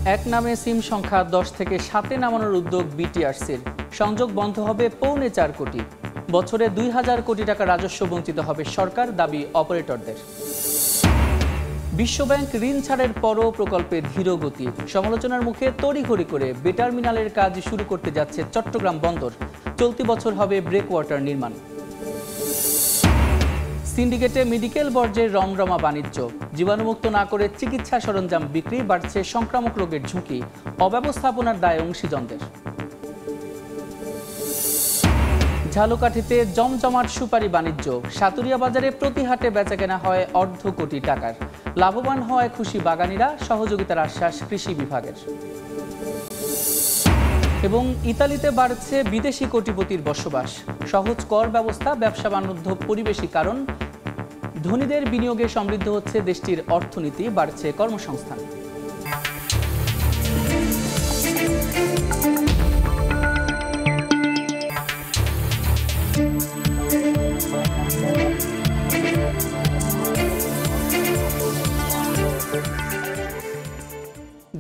এক নামে সিম সংখ্যা 10 থেকে 7-এ নামানোর উদ্যোগ বিটিআরসির। সংযোগ বন্ধ হবে 4.25 কোটি। বছরে 2000 কোটি টাকা রাজস্ব বঞ্চিত হবে সরকার, দাবি অপারেটরদের। বিশ্বব্যাংক ঋণ ছাড়ের পরও প্রকল্পে ধীর গতি। সমালোচনার মুখে তড়িঘড়ি করে বেটারমিনালের কাজ শুরু করতে যাচ্ছে চট্টগ্রাম বন্দর। চলতি বছর হবে ব্রেকওয়াটার নির্মাণ। সিন্ডিকেটে মেডিকেল বর্জ্যের রমরমা বাণিজ্য। জীবাণুমুক্ত না করে চিকিৎসা সরঞ্জাম বিক্রি, বাড়ছে সংক্রামক রোগের ঝুঁকি। অব্যবস্থাপনার দায় অংশীজনদের। ঝালকাঠিতে জমজমাট সুপারি বাণিজ্য। সাতুরিয়া বাজারে প্রতি হাটে বেচাকেনা হয় অর্ধ কোটি টাকার। লাভবান হওয়ায় খুশি বাগানীরা, সহযোগিতার আশ্বাস কৃষি বিভাগের। এবং ইতালিতে বাড়ছে বিদেশি কোটিপতির বসবাস। সহজ কর ব্যবস্থা, ব্যবসা বাণিজ্য পরিবেশী কারণ। ধনীদের বিনিয়োগে সমৃদ্ধ হচ্ছে দেশটির অর্থনীতি, বাড়ছে কর্মসংস্থান।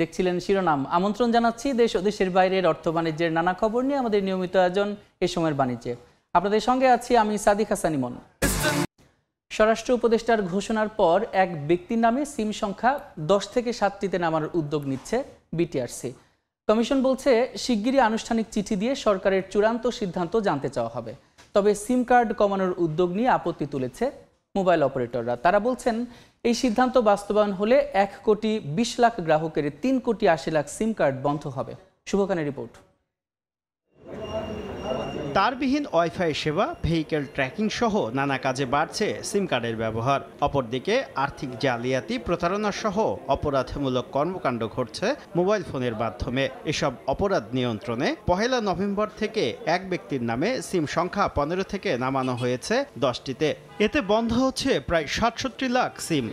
দেখছিলেন শিরোনাম। আমন্ত্রণ জানাচ্ছি দেশ ও দেশের বাইরের অর্থ বাণিজ্যের নানা খবর নিয়ে আমাদের নিয়মিত আয়োজন এ সময়ের বাণিজ্যে। আপনাদের সঙ্গে আছি আমি সাদিক হাসান ইমন। স্বরাষ্ট্র উপদেষ্টার ঘোষণার পর এক ব্যক্তির নামে সিম সংখ্যা 10 থেকে 7টিতে নামানোর উদ্যোগ নিচ্ছে বিটিআরসি। কমিশন বলছে শিগগিরই আনুষ্ঠানিক চিঠি দিয়ে সরকারের চূড়ান্ত সিদ্ধান্ত জানতে চাওয়া হবে। তবে সিম কার্ড কমানোর উদ্যোগ নিয়ে আপত্তি তুলেছে মোবাইল অপারেটররা। তারা বলছেন এই সিদ্ধান্ত বাস্তবায়ন হলে 1,20,00,000 গ্রাহকের 3,80,00,000 সিম কার্ড বন্ধ হবে। শুভকানের রিপোর্ট। তারবিহীন ওয়াইফাই সেবা, ভেহিকেল ট্র্যাকিং সহ নানা কাজে বাড়ছে সিম কার্ডের ব্যবহার। অপরদিকে আর্থিক জালিয়াতি, প্রতারণা সহ অপরাধমূলক কর্মকাণ্ড ঘটছে মোবাইল ফোনের মাধ্যমে। এসব অপরাধ নিয়ন্ত্রণে 1 নভেম্বর থেকে এক ব্যক্তির নামে সিম সংখ্যা 15 থেকে নামানো হয়েছে 10টিতে। এতে বন্ধ হচ্ছে প্রায় 67 লাখ সিম।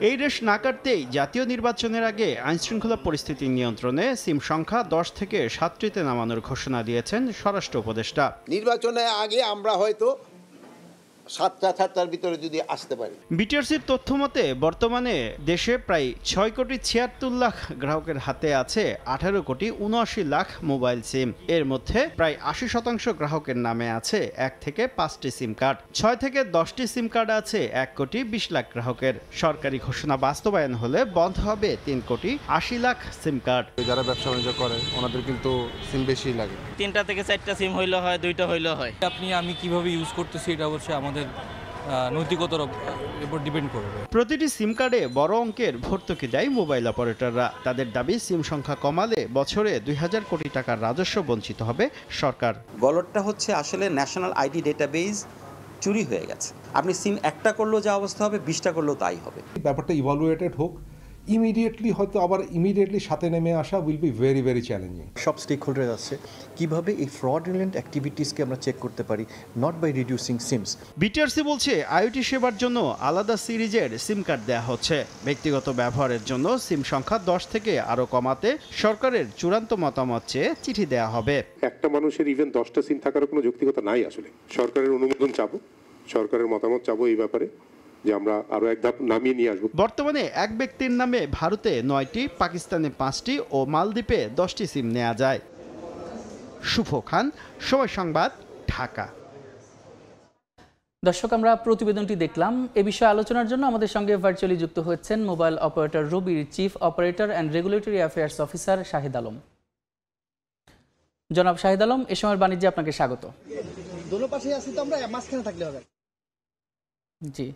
এই রেশ না কাটতেই জাতীয় নির্বাচনের আগে আইনশৃঙ্খলা পরিস্থিতি নিয়ন্ত্রণে সিম সংখ্যা 10 থেকে 7টিতে নামানোর ঘোষণা দিয়েছেন স্বরাষ্ট্র উপদেষ্টা। নির্বাচনের আগে আমরা হয়তো 7টার ভিতরে যদি আসতে পারি। বিটিআরসির তথ্য মতে বর্তমানে দেশে প্রায় 6,76,00,000 গ্রাহকের হাতে আছে 18,79,00,000 মোবাইল সিম। এর মধ্যে প্রায় 80% গ্রাহকের নামে আছে 1 থেকে 5টি সিম কার্ড। 6 থেকে 10টি সিম কার্ড আছে 1,20,00,000 গ্রাহকের। সরকারি ঘোষণা বাস্তবায়ন হলে বন্ধ হবে 3,80,00,000 সিম কার্ড। যারা ব্যবসা বাণিজ্য করে ওনাদের কিন্তু সিম বেশি লাগে। 3টা থেকে 4টা সিম হইলে হয়, 2টা হইলে হয়। আমি কিভাবে ইউজ করতেছি এটা অবশ্যই আমাদের নৈতিকতার উপর ডিপেন্ড করবে। প্রতিটি সিম কার্ডে বড় অঙ্কের ভর্তুকি দেয় মোবাইল অপারেটররা। তাদের দাবি সিম সংখ্যা কমালে বছরে 2000 কোটি টাকার রাজস্ব বঞ্চিত হবে সরকার। গলতটা হচ্ছে আসলে ন্যাশনাল আইডি ডেটাবেজ চুরি হয়ে গেছে। আপনি সিম একটা করলেও যা অবস্থা হবে, 20টা করলেও তাই হবে। ব্যাপারটা ইভালুয়েটেড হোক, ইমিডিয়েটলি হয়তো আবার ইমিডিয়েটলি সাথে নেমে আসা will be very very challenging. সব স্টেক হোল্ডার আছে কিভাবে এই ফ্রডুলেন্ট অ্যাক্টিভিটিসকে আমরা চেক করতে পারি, not by reducing SIMs. BTRC বলছে আইওটি সেবার জন্য আলাদা সিরিজের সিম কার্ড দেওয়া হচ্ছে। ব্যক্তিগত ব্যবহারের জন্য সিম সংখ্যা 10 থেকে আরো কমাতে সরকারের চূড়ান্ত মতামত চেয়ে চিঠি দেওয়া হবে। একটা মানুষের ইভেন 10টা সিম থাকার কোনো যৌক্তিকতা নাই। আসলে সরকারের অনুমোদন চাবো, সরকারের মতামত চাবো এই ব্যাপারে, যে আমরা আরো এক ধাপ নামিয়ে নিয়ে আসবো। বর্তমানে এক ব্যক্তির নামে ভারতে 9টি, পাকিস্তানে 5টি ও মালদ্বীপে 10টি সিম নেওয়া যায়। শুভ খান, সময় সংবাদ, ঢাকা। দর্শক, আমরা প্রতিবেদনটি দেখলাম। এ বিষয়ে আলোচনার জন্য আমাদের সঙ্গে ভার্চুয়ালি যুক্ত হচ্ছেন মোবাইল অপারেটর রবির chief operator and regulatory affairs officer Shahid Alam. জনাব শাহিদ আলম, এ সময়ের বাণিজ্যে আপনাকে স্বাগত। জি,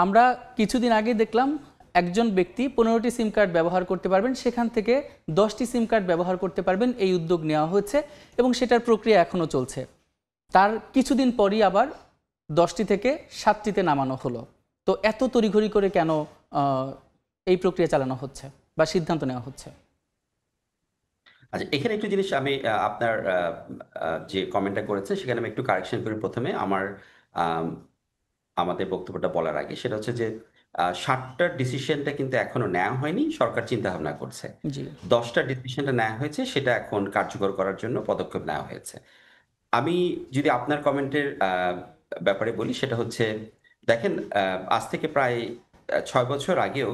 আমরা কিছুদিন আগে দেখলাম একজন ব্যক্তি 15টি সিম কার্ড ব্যবহার করতে পারবেন, সেখান থেকে 10টি সিম কার্ড ব্যবহার করতে পারবেন, এই উদ্যোগ নেওয়া হয়েছে এবং সেটার প্রক্রিয়া এখনও চলছে। তার কিছুদিন পরই আবার 10টি থেকে 7টিতে নামানো হলো। তো এত তড়িঘড়ি করে কেন এই প্রক্রিয়া চালানো হচ্ছে বা সিদ্ধান্ত নেওয়া হচ্ছে? আচ্ছা, এখানে একটু জিনিস আমি আপনার যে কমেন্টটা করেছে সেখানে আমি একটু কারেকশন করি। প্রথমে আমাদের বক্তব্যটা বলার আগে সেটা হচ্ছে যে 7টার ডিসিশনটা কিন্তু এখনো নেওয়া হয়নি, সরকার চিন্তা ভাবনা করছে। 10টার ডিসিশনটা নেওয়া হয়েছে, সেটা এখন কার্যকর করার জন্য পদক্ষেপ নেওয়া হয়েছে। আমি যদি আপনার কমেন্টের ব্যাপারে বলি, সেটা হচ্ছে দেখেন আজ থেকে প্রায় 6 বছর আগেও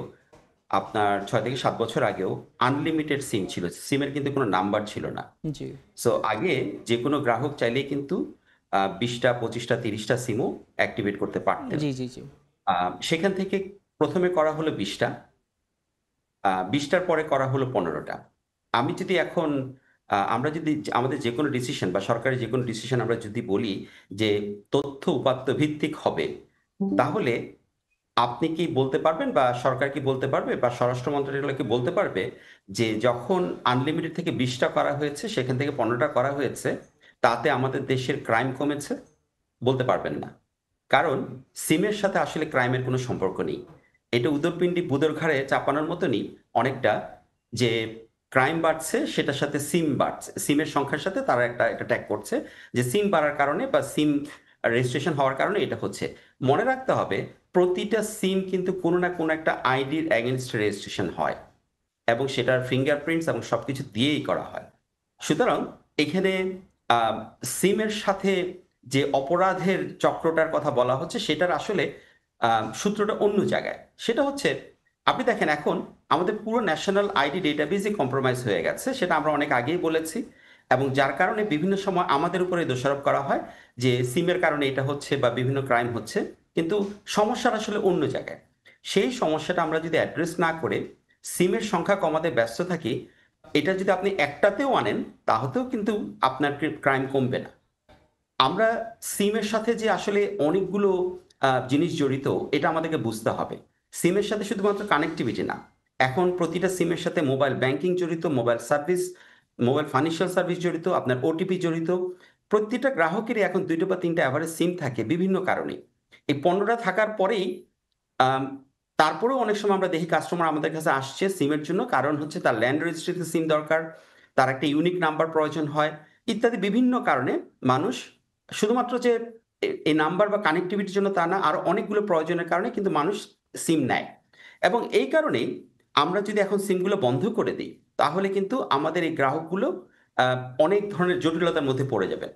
আপনার ৬ থেকে ৭ বছর আগেও আনলিমিটেড সিম ছিল। সিমের কিন্তু কোনো নাম্বার ছিল না। জি। সো আগে যে কোনো গ্রাহক চাইলেই কিন্তু ২০টা, ২৫টা, ৩০টা সিমও অ্যাক্টিভেট করতে পারতেন। জি, জি, জি। সেখান থেকে ১ম এ করা হলো ২০টা, ২০টার পরে করা হলো ১৫টা। আমি যদি এখন আমরা যদি আমাদের যেকোনো ডিসিশন বা সরকারের যেকোনো ডিসিশন আমরা যদি বলি যে তথ্য উপাত্ত ভিত্তিক হবে, তাহলে আপনি কি বলতে পারবেন বা সরকার কি বলতে পারবে বা স্বরাষ্ট্র মন্ত্রণালয় কি বলতে পারবে যে যখন আনলিমিটেড থেকে ২০টা করা হয়েছে, সেখান থেকে ১৫টা করা হয়েছে, তাতে আমাদের দেশের ক্রাইম কমেছে? বলতে পারবেন না। কারণ সিমের সাথে আসলে ক্রাইমের কোনো সম্পর্ক নেই। এটা উদরপিণ্ডি বুদর ঘাড়ে চাপানোর মতনই অনেকটা, যে ক্রাইম বাড়ছে সেটার সাথে সিম বাড়ছে। সিমের সংখ্যার সাথে তারা একটা ট্যাগ করছে যে সিম বাড়ার কারণে বা সিম রেজিস্ট্রেশন হওয়ার কারণে এটা হচ্ছে। মনে রাখতে হবে প্রতিটা সিম কিন্তু কোনো না কোনো একটা আইডির এগেইনস্ট রেজিস্ট্রেশন হয় এবং সেটার ফিঙ্গারপ্রিন্টস এবং সবকিছু দিয়েই করা হয়। সুতরাং এখানে সিমের সাথে যে অপরাধের চক্রটার কথা বলা হচ্ছে সেটার আসলে সূত্রটা অন্য জায়গায়। সেটা হচ্ছে আপনি দেখেন এখন আমাদের পুরো ন্যাশনাল আইডি ডেটাবেজই কম্প্রোমাইজ হয়ে গেছে, সেটা আমরা অনেক আগেই বলেছি, এবং যার কারণে বিভিন্ন সময় আমাদের উপরে দোষারোপ করা হয় যে সিমের কারণে এটা হচ্ছে বা বিভিন্ন ক্রাইম হচ্ছে, কিন্তু সমস্যাটা আসলে অন্য জায়গায়। সেই সমস্যাটা আমরা যদি অ্যাড্রেস না করে সিমের সংখ্যা কমাতে ব্যস্ত থাকি, এটা যদি আপনি একটাতেও আনেন তাহলেও কিন্তু আপনার ক্রাইম কমবে না। আমরা সিমের সাথে যে আসলে অনেকগুলো জিনিস জড়িত, এটা আমাদেরকে বুঝতে হবে। সিমের সাথে শুধুমাত্র কানেক্টিভিটি না, এখন প্রতিটা সিমের সাথে মোবাইল ব্যাংকিং জড়িত, mobile service, mobile financial service জড়িত, আপনার ওটিপি জড়িত। প্রতিটা গ্রাহকেরই এখন ২টা বা ৩টা এভারেজ সিম থাকে বিভিন্ন কারণে। এই ১৫টা থাকার পরেই তারপরেও অনেক সময় আমরা দেখি কাস্টমার আমাদের কাছে আসছে সিমের জন্য, কারণ হচ্ছে তার ল্যান্ড রেজিস্ট্রিতে সিম দরকার, তার একটা ইউনিক নাম্বার প্রয়োজন হয়, ইত্যাদি বিভিন্ন কারণে মানুষ শুধুমাত্র যে এই নাম্বার বা কানেক্টিভিটির জন্য তা না, আরো অনেকগুলো প্রয়োজনের কারণে কিন্তু মানুষ সিম নেয়। এবং এই কারণেই আমরা যদি এখন সিমগুলো বন্ধ করে দিই, তাহলে কিন্তু আমাদের এই গ্রাহকগুলো অনেক ধরনের জটিলতার মধ্যে পড়ে যাবে।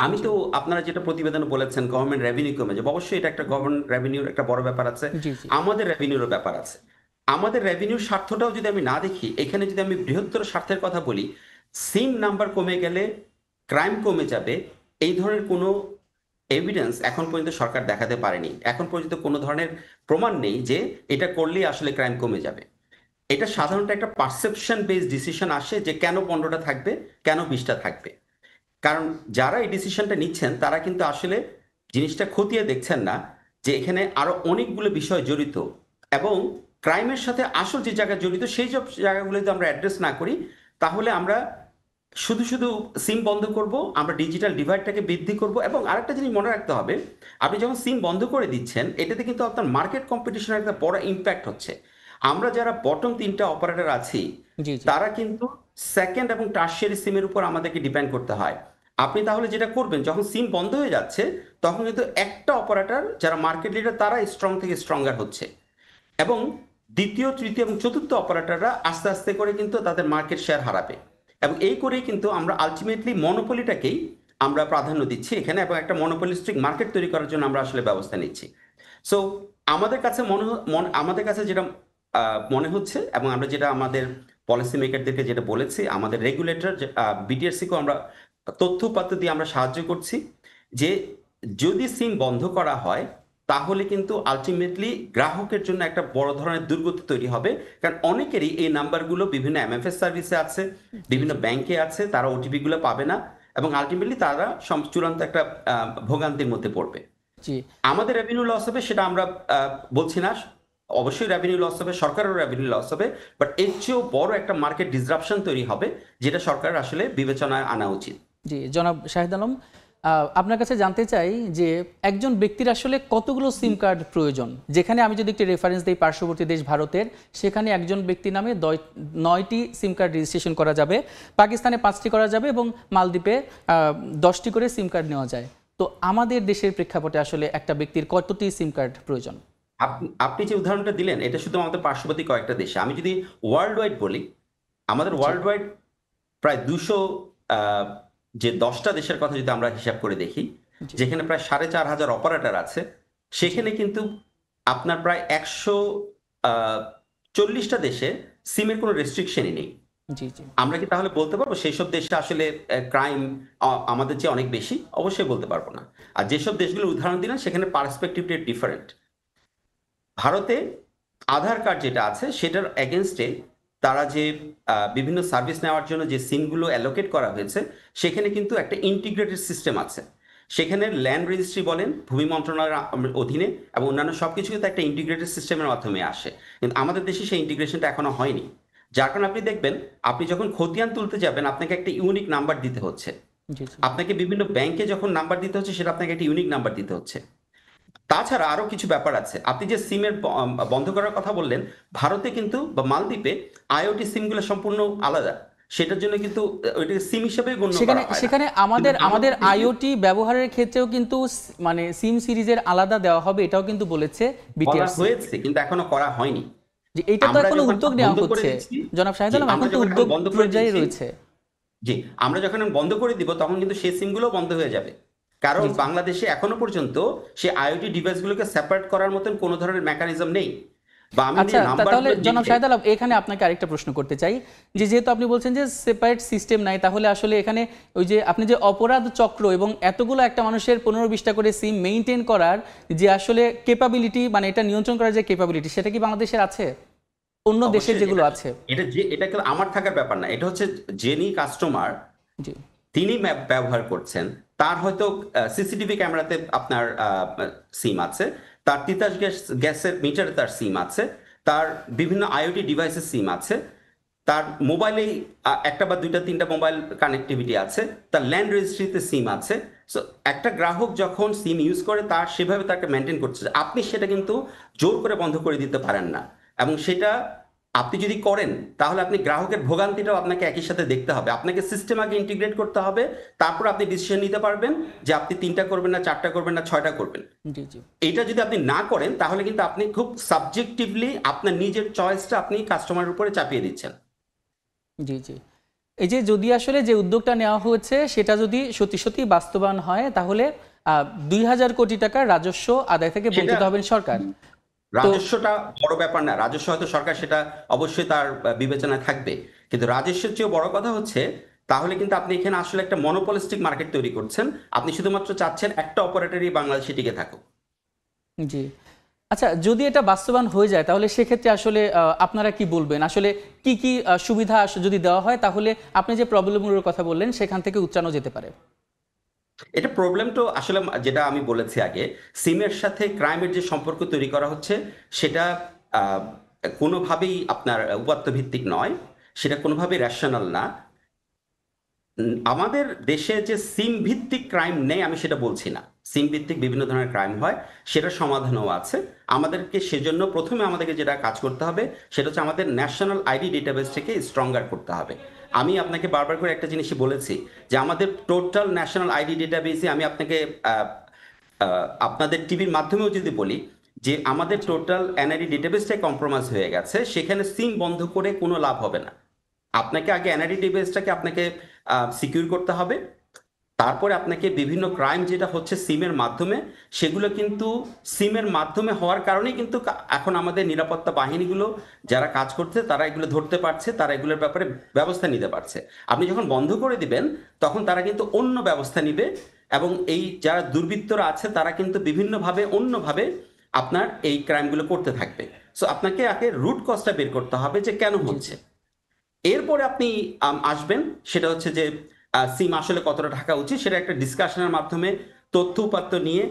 আমি তো আপনারা যেটা প্রতিবেদনে বলেছেন গভর্নমেন্ট রেভিনিউ কমে যাবে, অবশ্যই এটা একটা গভর্নমেন্ট রেভিনিউর একটা বড় ব্যাপার আছে, আমাদের রেভিনিউরও ব্যাপার আছে। আমাদের রেভিনিউর স্বার্থটাও যদি আমি না দেখি, এখানে যদি আমি বৃহত্তর স্বার্থের কথা বলি, সিম নাম্বার কমে গেলে ক্রাইম কমে যাবে, এই ধরনের কোনো এভিডেন্স এখন পর্যন্ত সরকার দেখাতে পারেনি। এখন পর্যন্ত কোনো ধরনের প্রমাণ নেই যে এটা করলেই আসলে ক্রাইম কমে যাবে। এটা সাধারণত একটা পারসেপশন বেসড ডিসিশন আসে যে কেন ১৫টা থাকবে, কেন ২০টা থাকবে। কারণ যারা এই ডিসিশনটা নিচ্ছেন তারা কিন্তু আসলে জিনিসটা খতিয়ে দেখছেন না যে এখানে আরো অনেকগুলো বিষয় জড়িত, এবং ক্রাইমের সাথে আসল যে জায়গা জড়িত সেই সব জায়গাগুলো যদি আমরা অ্যাড্রেস না করি, তাহলে আমরা শুধু শুধু সিম বন্ধ করব, আমরা ডিজিটাল ডিভাইডটাকে বৃদ্ধি করব। এবং আরেকটা জিনিস মনে রাখতে হবে, আপনি যখন সিম বন্ধ করে দিচ্ছেন, এটাতে কিন্তু আপনার মার্কেট কম্পিটিশনের একটা বড় ইম্প্যাক্ট হচ্ছে। আমরা যারা বটম ৩টা অপারেটর আছি, তারা কিন্তু সেকেন্ড এবং টার্সিয়ারি সিমের উপর আমাদেরকে ডিপেন্ড করতে হয়। আপনি তাহলে যেটা করবেন, যখন সিম বন্ধ হয়ে যাচ্ছে তখন কিন্তু একটা অপারেটর যারা মার্কেট লিডার তারা স্ট্রং থেকে স্ট্রঙ্গার হচ্ছে, এবং দ্বিতীয়, তৃতীয় এবং চতুর্থ অপারেটররা আস্তে আস্তে করে কিন্তু তাদের মার্কেট শেয়ার হারাবে। এবং এই করেই কিন্তু আমরা আলটিমেটলি মনোপলিটাকেই আমরা প্রাধান্য দিচ্ছি এখানে, এবং একটা মনোপলিস্টিক মার্কেট তৈরি করার জন্য আমরা আসলে ব্যবস্থা নিচ্ছি। সো আমাদের কাছে যেটা মনে হচ্ছে, এবং আমরা যেটা আমাদের পলিসি মেকারদেরকে যেটা বলেছি, আমাদের রেগুলেটর বিটিআরসিকেও আমরা তথ্য উপাত্ত দিয়ে আমরা সাহায্য করছি যে যদি সিম বন্ধ করা হয় তাহলে কিন্তু আলটিমেটলি গ্রাহকের জন্য একটা বড় ধরনের দুর্গতি তৈরি হবে। কারণ অনেকেরই এই নাম্বারগুলো বিভিন্ন এমএফএস সার্ভিসে আছে, বিভিন্ন ব্যাংকে আছে, তারা ওটিপি গুলো পাবে না, এবং আলটিমেটলি তারা চূড়ান্ত একটা ভোগান্তির মধ্যে পড়বে। আমাদের রেভিনিউ লস হবে সেটা আমরা বলছি না, অবশ্যই রেভিনিউ লস হবে, সরকারেরও রেভিনিউ লস হবে, বাট এর চেয়েও বড় একটা মার্কেট ডিসরাপশন তৈরি হবে, যেটা সরকারের আসলে বিবেচনায় আনা উচিত। জি জনাব শাহিদ আলম, আপনার কাছে জানতে চাই যে একজন ব্যক্তির আসলে কতগুলো সিম কার্ড প্রয়োজন? যেখানে আমি যদি একটি রেফারেন্স দিই, পার্শ্ববর্তী দেশ ভারতের, সেখানে একজন ব্যক্তি নামে 9টি সিম কার্ড রেজিস্ট্রেশন করা যাবে, পাকিস্তানে 5টি করা যাবে, এবং মালদ্বীপে 10টি করে সিম কার্ড নেওয়া যায়। তো আমাদের দেশের প্রেক্ষাপটে আসলে একটা ব্যক্তির কতটি সিম কার্ড প্রয়োজন? আপনি যে উদাহরণটা দিলেন এটা শুধু আমাদের পার্শ্ববর্তী কয়েকটা দেশে। আমি যদি ওয়ার্ল্ড ওয়াইড বলি, আমাদের ওয়ার্ল্ড ওয়াইড প্রায় 200 যে 10টা দেশের কথা যদি আমরা হিসাব করে দেখি, যেখানে প্রায় 4500 অপারেটর আছে, সেখানে কিন্তু আপনার প্রায় 40টা দেশে সিমের কোনো রেস্ট্রিকশনই নেই। জি জি। আমরা কি তাহলে বলতে পারবো সেই সব দেশে আসলে ক্রাইম আমাদের চেয়ে অনেক বেশি? অবশ্যই বলতে পারবো না। আর যেসব দেশগুলো উদাহরণ দিলেন সেখানে পার্সপেক্টিভটা ডিফারেন্ট। ভারতে আধার কার্ড যেটা আছে সেটার এগেনস্টে তারা যে বিভিন্ন সার্ভিস নেওয়ার জন্য যে সিমগুলো অ্যালোকেট করা হয়েছে সেখানে কিন্তু একটা ইন্টিগ্রেটেড সিস্টেম আছে। সেখানে ল্যান্ড রেজিস্ট্রি বলেন, ভূমি মন্ত্রণালয়ের অধীনে এবং অন্যান্য সবকিছু কিন্তু একটা ইন্টিগ্রেটেড সিস্টেমের মাধ্যমে আসে। কিন্তু আমাদের দেশে সেই ইন্টিগ্রেশনটা এখনো হয়নি। যার কারণে আপনি দেখবেন আপনি যখন খতিয়ান তুলতে যাবেন আপনাকে একটা ইউনিক নাম্বার দিতে হচ্ছে। আপনাকে বিভিন্ন ব্যাংকে যখন নাম্বার দিতে হচ্ছে সেটা আপনাকে একটা ইউনিক নাম্বার দিতে হচ্ছে। তাছাড়া আরো কিছু ব্যাপার আছে। আপনি যে সিমের বন্ধ করার কথা বললেন, ভারতে কিন্তু বা মালদ্বীপে আইওটি সিমগুলো সম্পূর্ণ আলাদা। সেটার জন্য কিন্তু ওইটাকে সিম হিসেবে গণ্য করা হয় না। সেখানে আমাদের আইওটি ব্যবহারের ক্ষেত্রেও কিন্তু মানে সিম সিরিজের আলাদা দেওয়া হবে, এটাও কিন্তু বলেছে বিটিআরসি। হয়েছে কিন্তু এখনো করা হয়নি। যে এটা তো এখনো উদ্যোগ নেওয়া হচ্ছে জনাব শাহিদ আলম, এখন তো উদ্যোগ পর্যায়ে রয়েছে। জি, আমরা যখন বন্ধ করে দিব তখন কিন্তু সেই সিমগুলো বন্ধ হয়ে যাবে। কারণ বাংলাদেশে এখনো পর্যন্ত সেই আইওটি ডিভাইসগুলোকে সেপারেট করার মতন কোনো ধরনের মেকানিজম নেই। আচ্ছা, তাহলে জনাব শাহিদ আলম এখানে আপনাকে আরেকটা প্রশ্ন করতে চাই, যে যেহেতু আপনি বলছেন যে সেপারেট সিস্টেম নাই, তাহলে আসলে এখানে ওই যে আপনি যে অপরাধ চক্র এবং এতগুলো একটা মানুষের 15-20টা করে সিম মেইনটেইন করার যে আসলে ক্যাপাবিলিটি, মানে এটা নিয়ন্ত্রণ করার যে ক্যাপাবিলিটি, সেটা কি বাংলাদেশের আছে? অন্য দেশের যেগুলো আছে এটা আমার থাকার ব্যাপার না। এটা হচ্ছে যিনি কাস্টমার তিনি ম্যাপ ব্যবহার করছেন, তার হয়তো সিসিটিভি ক্যামেরাতে আপনার সিম আছে, তার তিতাস গ্যাসের মিটারে তার সিম আছে, তার বিভিন্ন আইওটি ডিভাইসের সিম আছে, তার মোবাইলেই একটা বা দুইটা তিনটা মোবাইল কানেক্টিভিটি আছে, তার ল্যান্ড রেজিস্ট্রিতে সিম আছে। সো একটা গ্রাহক যখন সিম ইউজ করে তার সেভাবে তাকে মেনটেন করছে। আপনি সেটা কিন্তু জোর করে বন্ধ করে দিতে পারেন না, এবং সেটা আপনি যদি করেন তাহলে আপনি গ্রাহকের ভোগান্তিটাও আপনাকে একই সাথে দেখতে হবে। আপনাকে সিস্টেম আগে ইন্টিগ্রেট করতে হবে, তারপর আপনি ডিসিশন নিতে পারবেন যে আপনি 3টা করবেন না 4টা করবেন না 6টা করবেন। এটা যদি আপনি না করেন তাহলে কিন্তু আপনি খুব সাবজেক্টিভলি আপনার নিজের চয়েসটা আপনি কাস্টমারের উপরে চাপিয়ে দিচ্ছেন। জি জি। এই যে যদি আসলে যে উদ্যোগটা নেওয়া হয়েছে সেটা যদি সত্যি সত্যি বাস্তবায়ন হয় তাহলে 2000 কোটি টাকার রাজস্ব আদায় থেকে বঞ্চিত হবেন সরকার। রাজস্বটা বড় ব্যাপার না, রাজস্ব হয়তো সরকার সেটা অবশ্যই তার বিবেচনায় থাকবে, কিন্তু রাজস্বের চেয়ে বড় কথা হচ্ছে তাহলে কিন্তু আপনি এখানে আসলে একটা মনোপলিস্টিক মার্কেট তৈরি করছেন। আপনি শুধুমাত্র চাচ্ছেন একটা অপারেটরই বাংলাদেশে টিকে থাকুক। জি, আচ্ছা, যদি এটা বাস্তবায়ন হয়ে যায় তাহলে সেক্ষেত্রে আসলে আপনারা কি বলবেন? আসলে কি কি সুবিধা যদি দেওয়া হয় তাহলে আপনি যে প্রবলেমগুলোর কথা বললেন সেখান থেকে উচ্চানো যেতে পারে? এটা প্রবলেম তো আসলে যেটা আমি বলেছি আগে, সিমের সাথে ক্রাইমের যে সম্পর্ক তৈরি করা হচ্ছে সেটা কোনোভাবেই আপনার উপাত্ত ভিত্তিক নয়, সেটা কোনোভাবেই রেশনাল না। আমাদের দেশে যে সিম ভিত্তিক ক্রাইম নেই আমি সেটা বলছি না, সিম ভিত্তিক বিভিন্ন ধরনের ক্রাইম হয়, সেটার সমাধানও আছে। আমাদেরকে সেজন্য প্রথমে আমাদেরকে যেটা কাজ করতে হবে সেটা হচ্ছে আমাদের ন্যাশনাল আইডি ডেটাবেস থেকে স্ট্রঙ্গার করতে হবে। আমি আপনাকে বারবার করে একটা জিনিসই বলেছি যে আমাদের টোটাল ন্যাশনাল আইডি ডেটাবেসে আমি আপনাকে আপনাদের টিভির মাধ্যমেও যদি বলি যে আমাদের টোটাল এনআইডি ডেটাবেসটাই কম্প্রোমাইজ হয়ে গেছে, সেখানে সিম বন্ধ করে কোনো লাভ হবে না। আপনাকে আগে এনআইডি ডেটাবেসটাকে আপনাকে সিকিউর করতে হবে, তারপরে আপনাকে বিভিন্ন ক্রাইম যেটা হচ্ছে সিমের মাধ্যমে, সেগুলো কিন্তু সিমের মাধ্যমে হওয়ার কারণেই কিন্তু এখন আমাদের নিরাপত্তা বাহিনীগুলো যারা কাজ করছে তারা এগুলো ধরতে পারছে, তারা এগুলোর ব্যাপারে ব্যবস্থা নিতে পারছে। আপনি যখন বন্ধ করে দিবেন তখন তারা কিন্তু অন্য ব্যবস্থা নিবে, এবং এই যারা দুর্বৃত্তরা আছে তারা কিন্তু বিভিন্নভাবে অন্যভাবে আপনার এই ক্রাইমগুলো করতে থাকবে। সো আপনাকে আগে রুট কজটা বের করতে হবে যে কেন হচ্ছে, এরপরে আপনি আসবেন সেটা হচ্ছে যে সিম আসলে কতটা থাকা উচিত, সেটা একটা ডিসকাশনের মাধ্যমে তথ্য উপাত্ত নিয়ে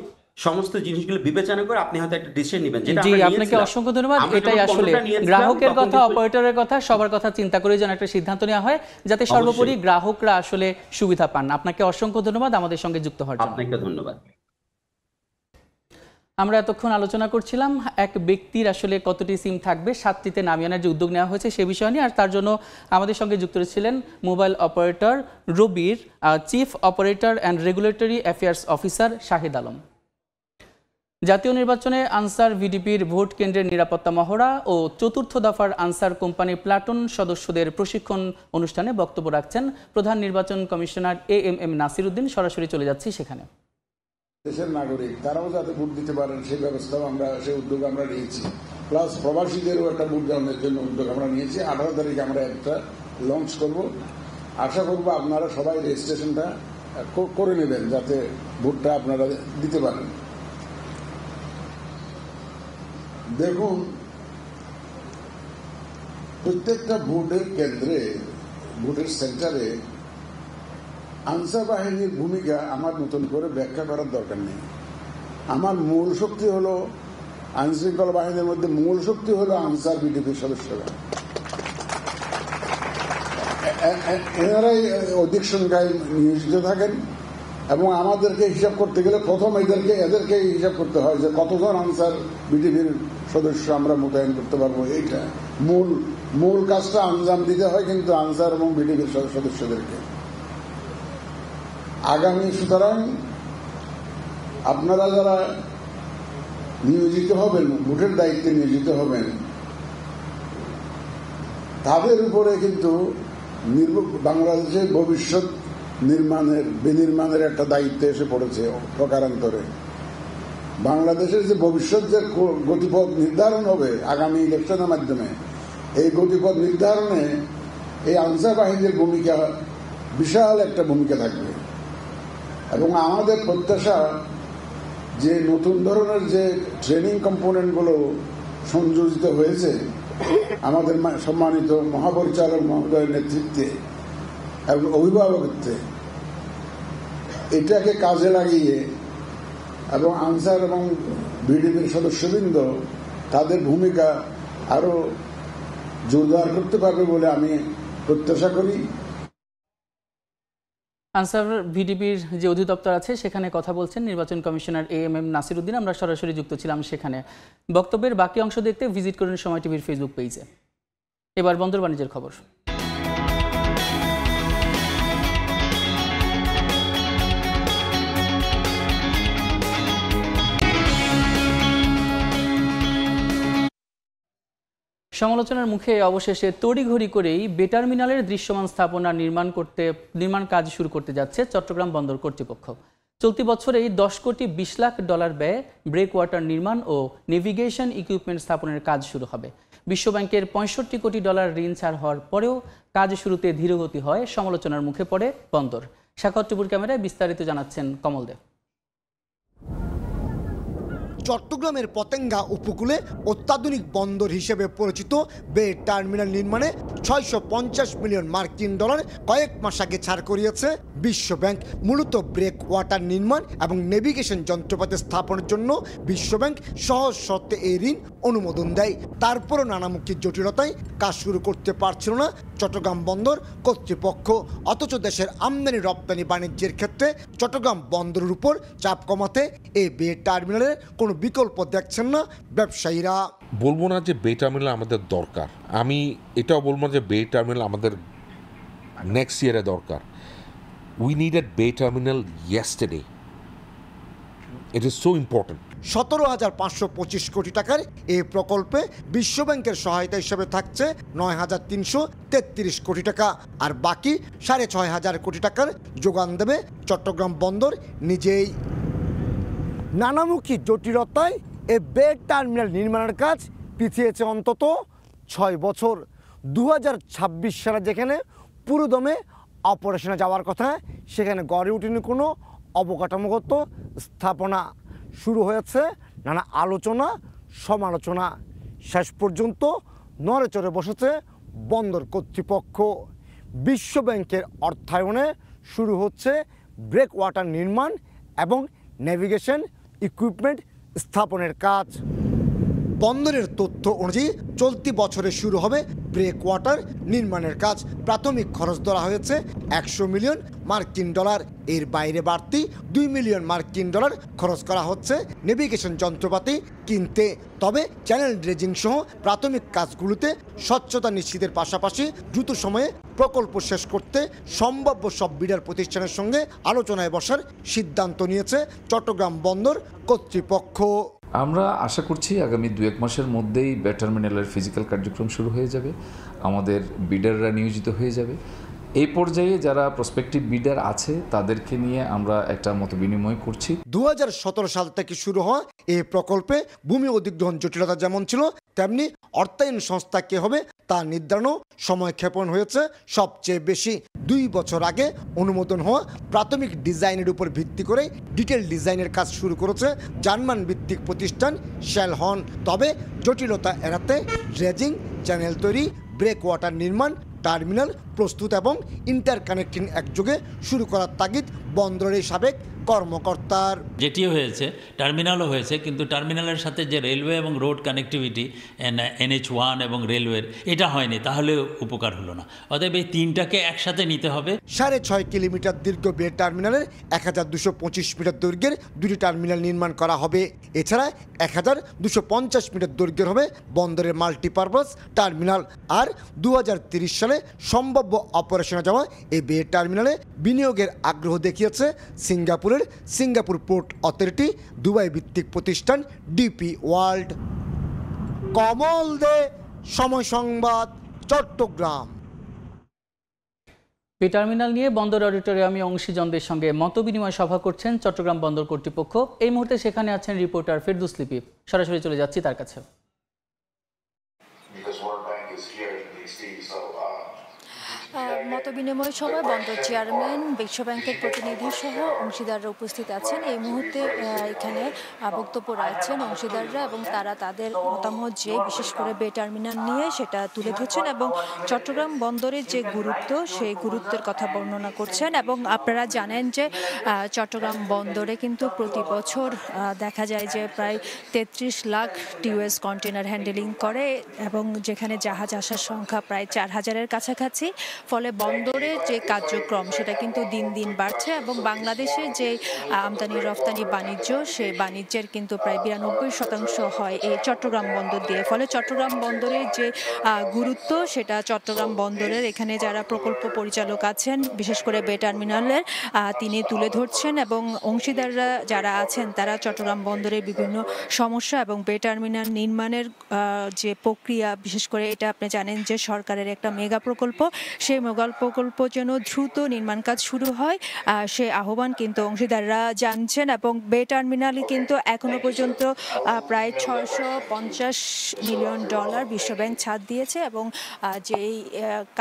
সমস্ত জিনিসগুলো বিবেচনা করে আপনি হয়তো একটা ডিসিশন নেবেন। জি, আপনাকে অসংখ্য ধন্যবাদ। এটাই আসলে গ্রাহকের কথা, অপারেটরের কথা, সবার কথা চিন্তা করে যেন একটা সিদ্ধান্ত নেওয়া হয় যাতে সর্বোপরি গ্রাহকরা আসলে সুবিধা পান। আপনাকে অসংখ্য ধন্যবাদ আমাদের সঙ্গে যুক্ত হওয়ার জন্য। আপনাকে ধন্যবাদ। আমরা এতক্ষণ আলোচনা করছিলাম এক ব্যক্তির আসলে কতটি সিম থাকবে 7টিতে নামিয়ে আনার যে উদ্যোগ নেওয়া হয়েছে সে বিষয় নিয়ে, আর তার জন্য আমাদের সঙ্গে যুক্ত ছিলেন মোবাইল অপারেটর রবির chief operator and regulatory affairs officer Shahid Alam. জাতীয় নির্বাচনে আনসার ভিডিপির ভোট কেন্দ্রের নিরাপত্তা মহড়া ও চতুর্থ দফার আনসার কোম্পানি প্লাটুন সদস্যদের প্রশিক্ষণ অনুষ্ঠানে বক্তব্য রাখছেন প্রধান নির্বাচন কমিশনার AMM নাসির উদ্দিন। সরাসরি চলে যাচ্ছি সেখানে। দেশের নাগরিক তারাও যাতে ভোট দিতে পারেন সেই ব্যবস্থাও সেই উদ্যোগ আমরা নিয়েছি। প্লাস প্রবাসীদেরও একটা ভোট দানের জন্য উদ্যোগ আমরা নিয়েছি। 18 তারিখে আমরা একটা লঞ্চ করব। আশা করব আপনারা সবাই রেজিস্ট্রেশনটা করে নেবেন যাতে ভোটটা আপনারা দিতে পারেন। দেখুন, প্রত্যেকটা ভোটের কেন্দ্রে, ভোটের সেন্টারে আনসার বাহিনীর ভূমিকা আমার নতুন করে ব্যাখ্যা করার দরকার নেই। আমার মূল শক্তি হলো আইনশৃঙ্খলা বাহিনীর মধ্যে মূল শক্তি হলো আনসার বিডিপির সদস্যরা। এনারাই অধিক সংখ্যায় নিয়োজিত থাকেন এবং আমাদেরকে হিসাব করতে গেলে প্রথম এদেরকে হিসাব করতে হয় যে কতজন আনসার বিডিপির সদস্য আমরা মোতায়েন করতে পারবো। এইটা মূল কাজটা আঞ্জাম দিতে হয় কিন্তু আনসার এবং বিডিপির সদস্যদেরকে। আগামী সুতরাং আপনারা যারা নিয়োজিত হবেন, ভোটের দায়িত্বে নিয়োজিত হবেন, তাদের উপরে কিন্তু বাংলাদেশের ভবিষ্যৎ বিনির্মাণের একটা দায়িত্ব এসে পড়েছে প্রকারান্তরে। বাংলাদেশের যে ভবিষ্যৎ যে গতিপথ নির্ধারণ হবে আগামী ইলেকশনের মাধ্যমে, এই গতিপথ নির্ধারণে এই আনসার বাহিনীর ভূমিকা বিশাল একটা ভূমিকা থাকবে। এবং আমাদের প্রত্যাশা যে নতুন ধরনের যে ট্রেনিং কম্পোনেন্টগুলো সংযোজিত হয়েছে আমাদের সম্মানিত মহাপরিচালক মহোদয়ের নেতৃত্বে এবং অভিভাবকত্বে, এটাকে কাজে লাগিয়ে এবং আনসার এবং বিডিপির সদস্যবৃন্দ তাদের ভূমিকা আরো জোরদার করতে পারবে বলে আমি প্রত্যাশা করি। আনসার ভিডিপির যে অধিদপ্তর আছে সেখানে কথা বলছেন নির্বাচন কমিশনার AMM নাসির উদ্দিন। আমরা সরাসরি যুক্ত ছিলাম সেখানে। বক্তব্যের বাকি অংশ দেখতে ভিজিট করুন সময় টিভির ফেসবুক পেজে। এবার বন্দর বাণিজ্যের খবর। সমালোচনার মুখে অবশেষে তড়িঘড়ি করেই বে টার্মিনালের দৃশ্যমান স্থাপনা নির্মাণ কাজ শুরু করতে যাচ্ছে চট্টগ্রাম বন্দর কর্তৃপক্ষ। চলতি বছরেই 10 কোটি 20 লাখ ডলার ব্যয়ে ব্রেক ওয়াটার নির্মাণ ও নেভিগেশন ইকুইপমেন্ট স্থাপনের কাজ শুরু হবে। বিশ্বব্যাংকের 65 কোটি ডলার ঋণ ছাড় হওয়ার পরেও কাজ শুরুতে ধীরগতি হয়, সমালোচনার মুখে পড়ে বন্দর। সাখাওয়াত টুপুর ক্যামেরায় বিস্তারিত জানাচ্ছেন কমল দেব। চট্টগ্রামের পতেঙ্গা উপকূলে অত্যাধুনিক বন্দর হিসেবে পরিচিত বে টার্মিনাল নির্মাণে 650 মিলিয়ন মার্কিন ডলার কয়েক মাস আগে ছাড় করিয়েছে বিশ্বব্যাংক। মূলত ব্রেক ওয়াটার নির্মাণ এবং নেভিগেশন যন্ত্রপাতি স্থাপনের জন্য বিশ্বব্যাংক সহজ শর্তে এই ঋণ অনুমোদন দেয়। তারপরও নানামুখী জটিলতায় কাজ শুরু করতে পারছিল না চট্টগ্রাম বন্দর কর্তৃপক্ষ। অথচ দেশের আমদানি রপ্তানি বাণিজ্যের ক্ষেত্রে চট্টগ্রাম বন্দরের উপর চাপ কমাতে এই বে টার্মিনালের কোনো বিকল্প দেখছেন না ব্যবসায়ীরা। বলবো না যে বে টার্মিনাল আমাদের দরকার, আমি এটাও বলবো না যে বে টার্মিনাল আমাদের নেক্সট ইয়ারে দরকার। উই নিডেড বে terminal yesterday, it is so important. 17,525 কোটি টাকার এই প্রকল্পে বিশ্বব্যাংকের সহায়তা হিসেবে থাকছে 9,333 কোটি টাকা, আর বাকি 6,500 কোটি টাকার যোগান দেবে চট্টগ্রাম বন্দর নিজেই। নানামুখী জটিলতায় এই বে টার্মিনাল নির্মাণের কাজ পিছিয়েছে অন্তত 6 বছর। 2026 সালে যেখানে পুরোদমে অপারেশনে যাওয়ার কথা, সেখানে গড়ে ওঠেনি কোনো অবকাঠামোগত স্থাপনা। শুরু হয়েছে নানা আলোচনা সমালোচনা, শেষ পর্যন্ত নড়েচড়ে বসেছে বন্দর কর্তৃপক্ষ। বিশ্বব্যাংকের অর্থায়নে শুরু হচ্ছে ব্রেক ওয়াটার নির্মাণ এবং নেভিগেশন ইকুইপমেন্ট স্থাপনের কাজ। বন্দরের তথ্য অনুযায়ী চলতি বছরে শুরু হবে ব্রেক ওয়াটার নির্মাণের কাজ। প্রাথমিক খরচ ধরা হয়েছে 100 মিলিয়ন মার্কিন ডলার। এর বাইরে বাড়তি 2 মিলিয়ন মার্কিন ডলার খরচ করা হচ্ছে নেভিগেশন যন্ত্রপাতি কিনতে। তবে চ্যানেল ড্রেজিং সহ প্রাথমিক কাজগুলোতে স্বচ্ছতা নিশ্চিতের পাশাপাশি দ্রুত সময়ে প্রকল্প শেষ করতে সম্ভাব্য সব বিডার প্রতিষ্ঠানের সঙ্গে আলোচনায় বসার সিদ্ধান্ত নিয়েছে চট্টগ্রাম বন্দর কর্তৃপক্ষ। আমরা আশা করছি আগামী 2-1 মাসের মধ্যেই বে টার্মিনালের ফিজিক্যাল কার্যক্রম শুরু হয়ে যাবে, আমাদের বিডাররা নিয়োজিত হয়ে যাবে এই পর্যায়ে যারা প্রসপেক্টিভ বিডার আছে তাদেরকে নিয়ে আমরা একটা মত বিনিময় করছি। 2017 সাল থেকে শুরু হওয়া এই প্রকল্পে ভূমি অধিগ্রহণ জটিলতা যেমন ছিল তেমনি অর্থায়ন সংস্থা কে হবে তা নির্ধারণও সময়ক্ষেপণ হয়েছে সবচেয়ে বেশি। 2 বছর আগে অনুমোদন হওয়া প্রাথমিক ডিজাইনের উপর ভিত্তি করে ডিটেল ডিজাইনের কাজ শুরু করেছে জার্মান ভিত্তিক প্রতিষ্ঠান শেলহন। তবে জটিলতা এড়াতে ড্রেজিং, চ্যানেল তৈরি, ব্রেক ওয়াটার নির্মাণ, টার্মিনাল প্রস্তুত এবং ইন্টারকানেক্টিং একযোগে শুরু করার তাগিদ বন্দরের সাবেক কর্মকর্তার। যেটিও হয়েছে, টার্মিনালও হয়েছে, কিন্তু টার্মিনালের সাথে যে রেলওয়ে এবং রোড কানেক্টিভিটি NH1 এবং রেলওয়ের এটা হয়নি, তাহলে উপকার হলো না। অতএব এই তিনটাকে একসাথে নিতে হবে। 6.5 কিলোমিটার দীর্ঘ বে টার্মিনালের 1225 মিটার দৈর্ঘ্যের 2টি টার্মিনাল নির্মাণ করা হবে। এছাড়া 1250 মিটার দৈর্ঘ্যের হবে বন্দরের মাল্টিপারপাস টার্মিনাল। আর 2030 সালে সম্ভাব্য অপারেশনে যাওয়া এই বে টার্মিনালে বিনিয়োগের আগ্রহ দেখিয়েছে সিঙ্গাপুর পোর্ট অথরিটি, দুবাই ভিত্তিক প্রতিষ্ঠান ডিপি ওয়ার্ল্ড। কমল দে, সময় সংবাদ, চট্টগ্রাম। বে টার্মিনাল নিয়ে বন্দর অডিটোরিয়ামে অংশীজনদের সঙ্গে মতবিনিময় সভা করছেন চট্টগ্রাম বন্দর কর্তৃপক্ষ। এই মুহূর্তে সেখানে আছেন রিপোর্টার ফেরদৌস লিপি। সরাসরি চলে যাচ্ছি তার কাছে। মতবিনিময় সভায় বন্দর চেয়ারম্যান, বিশ্বব্যাংকের প্রতিনিধি সহ অংশীদাররা উপস্থিত আছেন। এই মুহূর্তে এখানে বক্তব্য রাখছেন অংশীদাররা এবং তারা তাদের মতামত যে বিশেষ করে বে টার্মিনাল নিয়ে সেটা তুলে ধরছেন এবং চট্টগ্রাম বন্দরের যে গুরুত্ব সেই গুরুত্বের কথা বর্ণনা করছেন। এবং আপনারা জানেন যে চট্টগ্রাম বন্দরে কিন্তু প্রতি বছর দেখা যায় যে প্রায় 33 লাখ টিউএস কন্টেনার হ্যান্ডেলিং করে এবং যেখানে জাহাজ আসার সংখ্যা প্রায় 4000-এর কাছাকাছি। ফলে বন্দরের যে কার্যক্রম সেটা কিন্তু দিন দিন বাড়ছে এবং বাংলাদেশের যে আমদানি রফতানি বাণিজ্য সেই বাণিজ্যের কিন্তু প্রায় 92% হয় এই চট্টগ্রাম বন্দর দিয়ে। ফলে চট্টগ্রাম বন্দরের যে গুরুত্ব সেটা চট্টগ্রাম বন্দরের এখানে যারা প্রকল্প পরিচালক আছেন বিশেষ করে বে টার্মিনালের তিনি তুলে ধরছেন এবং অংশীদাররা যারা আছেন তারা চট্টগ্রাম বন্দরের বিভিন্ন সমস্যা এবং বে টার্মিনাল নির্মাণের যে প্রক্রিয়া, বিশেষ করে এটা আপনি জানেন যে সরকারের একটা মেগা প্রকল্প, সেই মেগা প্রকল্প যেন দ্রুত নির্মাণ কাজ শুরু হয় সে আহ্বান কিন্তু অংশীদাররা জানছেন। এবং বে টার্মিনালে কিন্তু এখনো পর্যন্ত প্রায় $650 মিলিয়ন বিশ্বব্যাংক ছাড় দিয়েছে এবং যেই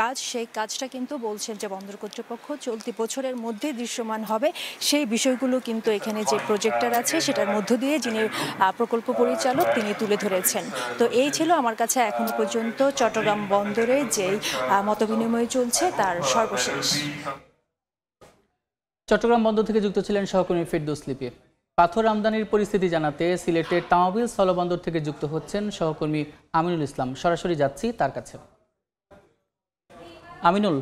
কাজ সেই কাজটা কিন্তু বলছেন যে বন্দর কর্তৃপক্ষ চলতি বছরের মধ্যে দৃশ্যমান হবে। সেই বিষয়গুলো কিন্তু এখানে যে প্রজেক্টর আছে সেটার মধ্য দিয়ে যিনি প্রকল্প পরিচালক তিনি তুলে ধরেছেন। তো এই ছিল আমার কাছে এখনো পর্যন্ত চট্টগ্রাম বন্দরে যেই মতবিনিময় চলছে তার সর্বশেষ। চট্টগ্রাম বন্দর থেকে যুক্ত ছিলেন সহকর্মী ফেরদৌস লিপি। পাথর আমদানির পরিস্থিতি জানাতে সিলেটের তামাবিল স্থলবন্দর থেকে যুক্ত হচ্ছেন সহকর্মী আমিনুল ইসলাম। সরাসরি যাচ্ছি তার কাছে। আমিনুল,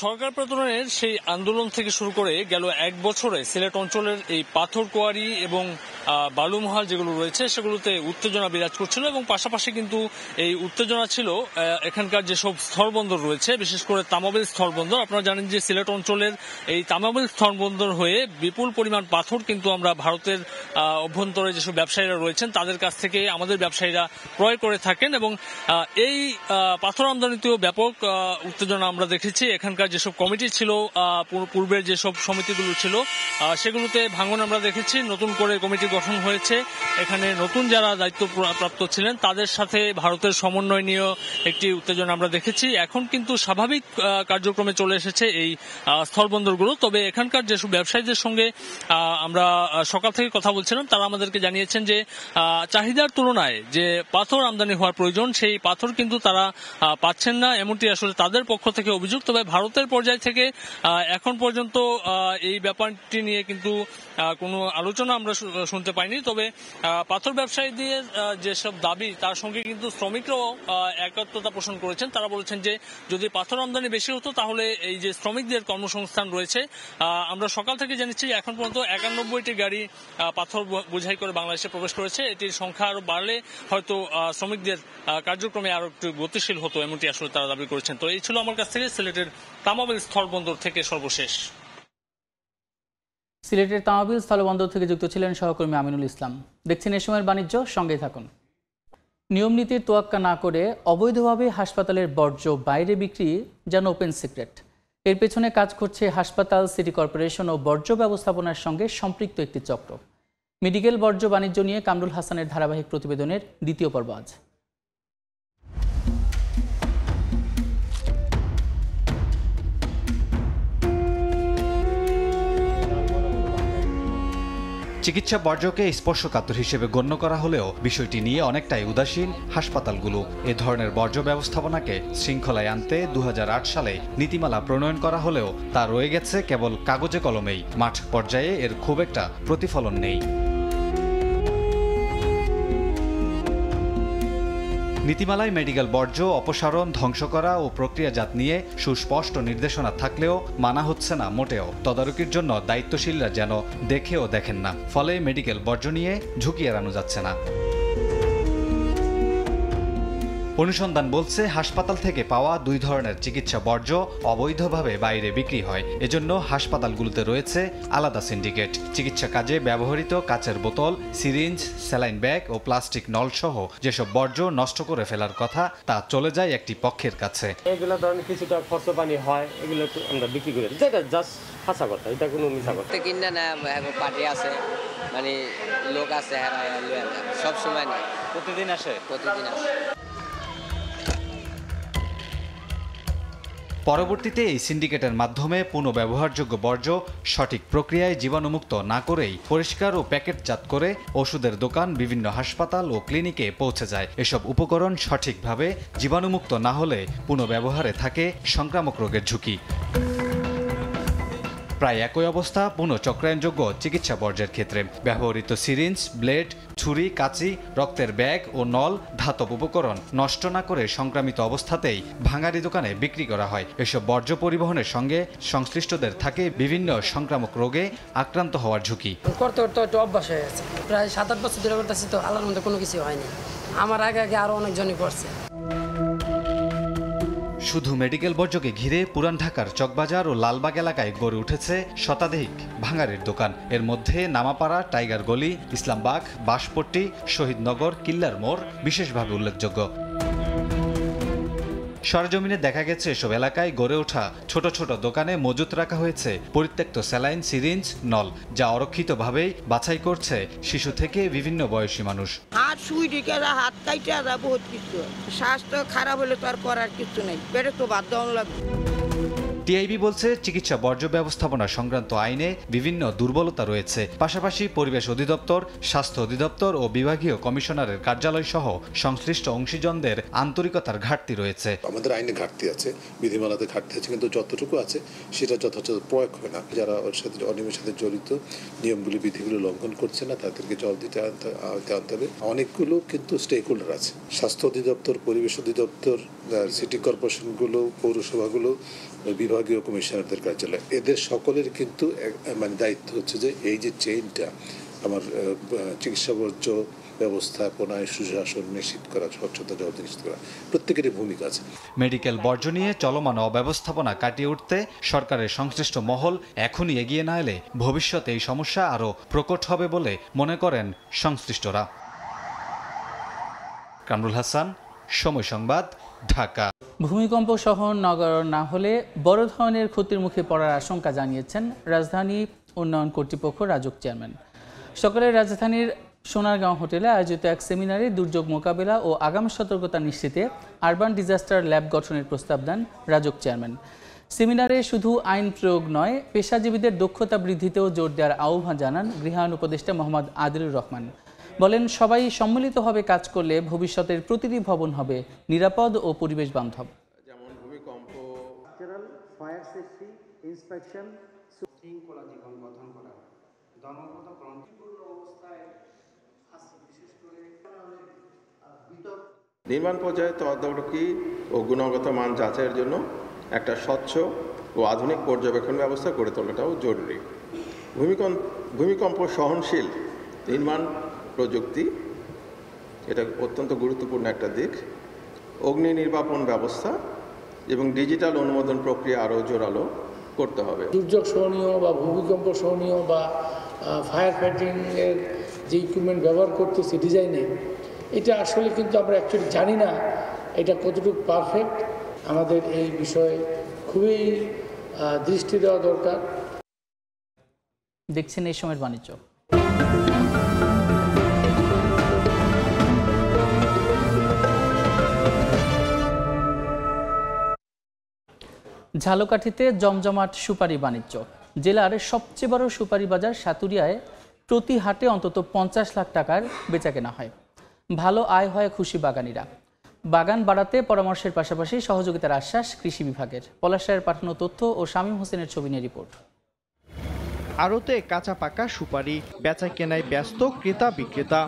সরকার প্রতনের সেই আন্দোলন থেকে শুরু করে গেল 1 বছরে সিলেট অঞ্চলের এই পাথর কোয়ারি এবং বালুমহাল যেগুলো রয়েছে সেগুলোতে উত্তেজনা বিরাজ করছিল এবং পাশাপাশি কিন্তু এই উত্তেজনা ছিল এখানকার যেসব স্থলবন্দর রয়েছে, বিশেষ করে তামাবিল স্থলবন্দর। আপনারা জানেন যে সিলেট অঞ্চলের এই তামাবিল স্থলবন্দর হয়ে বিপুল পরিমাণ পাথর কিন্তু আমরা ভারতের অভ্যন্তরে যেসব ব্যবসায়ীরা রয়েছেন তাদের কাছ থেকে আমাদের ব্যবসায়ীরা ক্রয় করে থাকেন এবং এই পাথর আমদানিতেও ব্যাপক উত্তেজনা আমরা দেখেছি। এখানকার যেসব কমিটি ছিল, পূর্বের যেসব সমিতিগুলো ছিল সেগুলোতে ভাঙন আমরা দেখেছি। নতুন করে কমিটি গঠন হয়েছে। এখানে নতুন যারা দায়িত্বপ্রাপ্ত ছিলেন তাদের সাথে ভারতের সমন্বয় নিয়েও একটি উত্তেজনা আমরা দেখেছি। এখন কিন্তু স্বাভাবিক কার্যক্রমে চলে এসেছে এই স্থলবন্দরগুলো। তবে এখানকার যেসব ব্যবসায়ীদের সঙ্গে আমরা সকাল থেকে কথা বলছিলাম তারা আমাদেরকে জানিয়েছেন যে চাহিদার তুলনায় যে পাথর আমদানি হওয়ার প্রয়োজন সেই পাথর কিন্তু তারা পাচ্ছেন না, এমনটি আসলে তাদের পক্ষ থেকে অভিযোগ। তবে ভারতের পর্যায় থেকে এখন পর্যন্ত এই ব্যাপারটি নিয়ে কিন্তু কোনো আলোচনা আমরা শুনতে পাইনি। তবে পাথর ব্যবসায়ীদের যেসব দাবি তার সঙ্গে কিন্তু শ্রমিকরাও একাত্মতা পোষণ করেছেন। তারা বলেছেন যে যদি পাথর আমদানি বেশি হতো তাহলে এই যে শ্রমিকদের কর্মসংস্থান রয়েছে, আমরা সকাল থেকে জানিয়েছি এখন পর্যন্ত 91টি গাড়ি পাথর বোঝাই করে বাংলাদেশে প্রবেশ করেছে। এটির সংখ্যা আরো বাড়লে হয়তো শ্রমিকদের কার্যক্রমে আরো একটু গতিশীল হতো, এমনটি আসলে তারা দাবি করেছেন। তো এই ছিল আমার কাছ থেকে সিলেটের তামাবিল স্থলবন্দর থেকে সর্বশেষ। সিলেটের তামাবিল স্থলবন্দর থেকে যুক্ত ছিলেন সহকর্মী আমিনুল ইসলাম। দেখছেন এ সময়ের বাণিজ্য, সঙ্গেই থাকুন। নিয়মনীতির তোয়াক্কা না করে অবৈধভাবে হাসপাতালের বর্জ্য বাইরে বিক্রি যেন ওপেন সিক্রেট। এর পেছনে কাজ করছে হাসপাতাল, সিটি কর্পোরেশন ও বর্জ্য ব্যবস্থাপনার সঙ্গে সম্পৃক্ত একটি চক্র। মেডিকেল বর্জ্য বাণিজ্য নিয়ে কামরুল হাসানের ধারাবাহিক প্রতিবেদনের দ্বিতীয় পর্ব আজ। চিকিৎসা বর্জ্যকে স্পর্শকাতর হিসেবে গণ্য করা হলেও বিষয়টি নিয়ে অনেকটাই উদাসীন হাসপাতালগুলো। এ ধরনের বর্জ্য ব্যবস্থাপনাকে শৃঙ্খলায় আনতে 2008 সালে নীতিমালা প্রণয়ন করা হলেও তা রয়ে গেছে কেবল কাগজে কলমেই। মাঠ পর্যায়ে এর খুব একটা প্রতিফলন নেই। নীতিমালায় মেডিকেল বর্জ্য অপসারণ, ধ্বংস করা ও প্রক্রিয়াজাত নিয়ে সুস্পষ্ট নির্দেশনা থাকলেও মানা হচ্ছে না মোটেও। তদারকির জন্য দায়িত্বশীলরা যেন দেখেও দেখেন না, ফলে মেডিকেল বর্জ্য নিয়ে ঝুঁকি এড়ানো যাচ্ছে না। অনুসন্ধান বলছে হাসপাতাল থেকে পাওয়া 2 ধরনের চিকিৎসা বর্জ্য অবৈধভাবে বাইরে বিক্রি হয়। এজন্য হাসপাতালগুলোতে রয়েছে আলাদা সিন্ডিকেট। চিকিৎসা কাজে ব্যবহৃত কাচের বোতল, সিরিঞ্জ, স্যালাইন ব্যাগ ও প্লাস্টিক নল সহ যেসব বর্জ্য নষ্ট করে ফেলার কথা তা চলে যায় একটি পক্ষের কাছে। এগুলো ধরেন কিছুটা খরচ পানি হয়, এগুলো আমরা বিক্রি করি, যেটা জাস্ট হাসা কথা, এটা কোনো মিছা কথা কিনা না। পার্টি আছে, মানে লোক আছে, সব সময় না, প্রতিদিন আসে। পরবর্তীতে এই সিন্ডিকেটের মাধ্যমে পুনঃব্যবহারযোগ্য বর্জ্য সঠিক প্রক্রিয়ায় জীবাণুমুক্ত না করেই পরিষ্কার ও প্যাকেটজাত করে ওষুধের দোকান, বিভিন্ন হাসপাতাল ও ক্লিনিকে পৌঁছে যায়। এসব উপকরণ সঠিকভাবে জীবাণুমুক্ত না হলে পুনঃব্যবহারে থাকে সংক্রামক রোগের ঝুঁকি। প্রায় একই অবস্থা পুনঃচক্রায়নযোগ্য চিকিৎসা বর্জ্যের ক্ষেত্রে। ব্যবহৃত সিরিঞ্জ, ব্লেড, ছুরি, কাঁচি, রক্তের ব্যাগ ও নল, ধাতব উপকরণ নষ্ট না করে সংক্রামিত অবস্থাতেই ভাঙারি দোকানে বিক্রি করা হয়। এসব বর্জ্য পরিবহনের সঙ্গে সংশ্লিষ্টদের থাকে বিভিন্ন সংক্রামক রোগে আক্রান্ত হওয়ার ঝুঁকি। করতে করতে একটু অভ্যাস হয়ে গেছে, প্রায় 7-8 বছর ধরে করতেছি, তো আল্লাহর মধ্যে কোনো কিছু হয়নি। আমার আগে আরো অনেকজনই করছে। শুধু মেডিকেল বর্জ্যকে ঘিরে পুরান ঢাকার চকবাজার ও লালবাগ এলাকায় গড়ে উঠেছে শতাধিক ভাঙারির দোকান। এর মধ্যে নামাপাড়া, টাইগার গলি, ইসলামবাগ, বাঁশপট্টি, শহীদনগর, কিল্লার মোড় বিশেষভাবে উল্লেখযোগ্য। সরজমিনে দেখা গেছে এসব এলাকায় গড়ে ওঠা ছোট ছোট দোকানে মজুত রাখা হয়েছে পরিত্যক্ত স্যালাইন, সিরিঞ্জ, নল, যা অরক্ষিতভাবেই বাছাই করছে শিশু থেকে বিভিন্ন বয়সী মানুষ। হাত সুই ঢেকে হাত কাইটা বহুত কিছু, স্বাস্থ্য খারাপ হলে তো আর করার কিছু নেই, পেটে তো বাদ দেওয়া লাগবে। টিআইবি বলছে চিকিৎসা বর্জ্য ব্যবস্থাপনা সংক্রান্ত আইনে বিভিন্ন দুর্বলতা রয়েছে। পাশাপাশি পরিবেশ অধিদপ্তর, স্বাস্থ্য অধিদপ্তর ও বিভাগীয় কমিশনারের কার্যালয় সহ সংশ্লিষ্ট অংশীজনদের আন্তরিকতার ঘাটতি রয়েছে। আমাদের আইনে ঘাটতি আছে, বিধিমালাতে ঘাটতি আছে, কিন্তু যতটুকু আছে সেটা যথাযথ প্রয়োগ হয় না। যারা ওর সাথে অনিয়মের সাথে জড়িত, নিয়মগুলি বিধিগুলো লঙ্ঘন করছে না, তাদেরকে জবাব দিতে আনতে হবে। অনেকগুলো কিন্তু স্টেক হোল্ডার আছে, স্বাস্থ্য অধিদপ্তর, পরিবেশ অধিদপ্তর, সিটি কর্পোরেশনগুলো, পৌরসভাগুলো, বিভাগীয় কমিশনারদের কার্যালয়, এদের সকলের কিন্তু মানে দায়িত্ব হচ্ছে যে এই যে চেইনটা আমার চিকিৎসা বর্জ্য ব্যবস্থাপনায় সুশাসন নিশ্চিত করা, স্বচ্ছতা জবাব নিশ্চিত করা, প্রত্যেকেরই ভূমিকা আছে। মেডিকেল বর্জ্য নিয়ে চলমান অব্যবস্থাপনা কাটিয়ে উঠতে সরকারের সংশ্লিষ্ট মহল এখনই এগিয়ে না এলে ভবিষ্যতে এই সমস্যা আরও প্রকট হবে বলে মনে করেন সংশ্লিষ্টরা। কামরুল হাসান, সময় সংবাদ, ঢাকা। ভূমিকম্প সহ নগর না হলে বড় ধরনের ক্ষতির মুখে পড়ার আশঙ্কা জানিয়েছেন রাজধানী উন্নয়ন কর্তৃপক্ষ রাজউক চেয়ারম্যান। সকালে রাজধানীর সোনারগাঁও হোটেলে আয়োজিত এক সেমিনারে দুর্যোগ মোকাবেলা ও আগাম সতর্কতা নিশ্চিতে আরবান ডিজাস্টার ল্যাব গঠনের প্রস্তাব দেন রাজউক চেয়ারম্যান। সেমিনারে শুধু আইন প্রয়োগ নয়, পেশাজীবীদের দক্ষতা বৃদ্ধিতেও জোর দেওয়ার আহ্বান জানান গৃহায়ণ উপদেষ্টা মোহাম্মদ আদিলুর রহমান। বলেন, সবাই সম্মিলিতভাবে কাজ করলে ভবিষ্যতের প্রতিটি ভবন হবে নিরাপদ ও পরিবেশ বান্ধব। যেমন ভূমিকম্প, ফায়ার সেফটি, ইন্সপেকশন, শৃঙ্খলা জীবন গঠন করা, ধর্মগত গ্রন্থপূর্ণ অবস্থায় বিশেষ করে নির্মাণ পর্যায়ে তদারকি ও গুণগত মান যাচাইয়ের জন্য একটা স্বচ্ছ ও আধুনিক পর্যবেক্ষণ ব্যবস্থা গড়ে তোলাটাও জরুরি। ভূমিকম্প সহনশীল নির্মাণ প্রযুক্তি, এটা অত্যন্ত গুরুত্বপূর্ণ একটা দিক। অগ্নি নির্বাপন ব্যবস্থা এবং ডিজিটাল অনুমোদন প্রক্রিয়া আরও জোরালো করতে হবে। দুর্যোগ সহনীয় বা ভূমিকম্প সহনীয় বা ফায়ার ফাইটিংয়ের যে ইকুইপমেন্ট ব্যবহার করতেছি ডিজাইনে, এটা আসলে কিন্তু আমরা অ্যাকচুয়ালি জানি না এটা কতটুকু পারফেক্ট। আমাদের এই বিষয়ে খুবই দৃষ্টি দেওয়া দরকার। দেখছেন এই সময়ের বাণিজ্য। ঝালকাঠিতে জমজমাট সুপারি বাণিজ্য। জেলার সবচেয়ে বড় সুপারি বাজার সাতুরিয়ায় প্রতি হাটে অন্তত 50 লাখ টাকার বেচাকেনা হয়। ভালো আয় হয় খুশি বাগানীরা। বাগান বাড়াতে পরামর্শের পাশাপাশি সহযোগিতার আশ্বাস কৃষি বিভাগের। পলাশরায়ের পাঠানো তথ্য ও শামীম হোসেনের ছবি নিয়ে রিপোর্ট। আড়তে কাঁচা পাকা সুপারি, বেচা কেনায় ব্যস্ত ক্রেতা বিক্রেতা।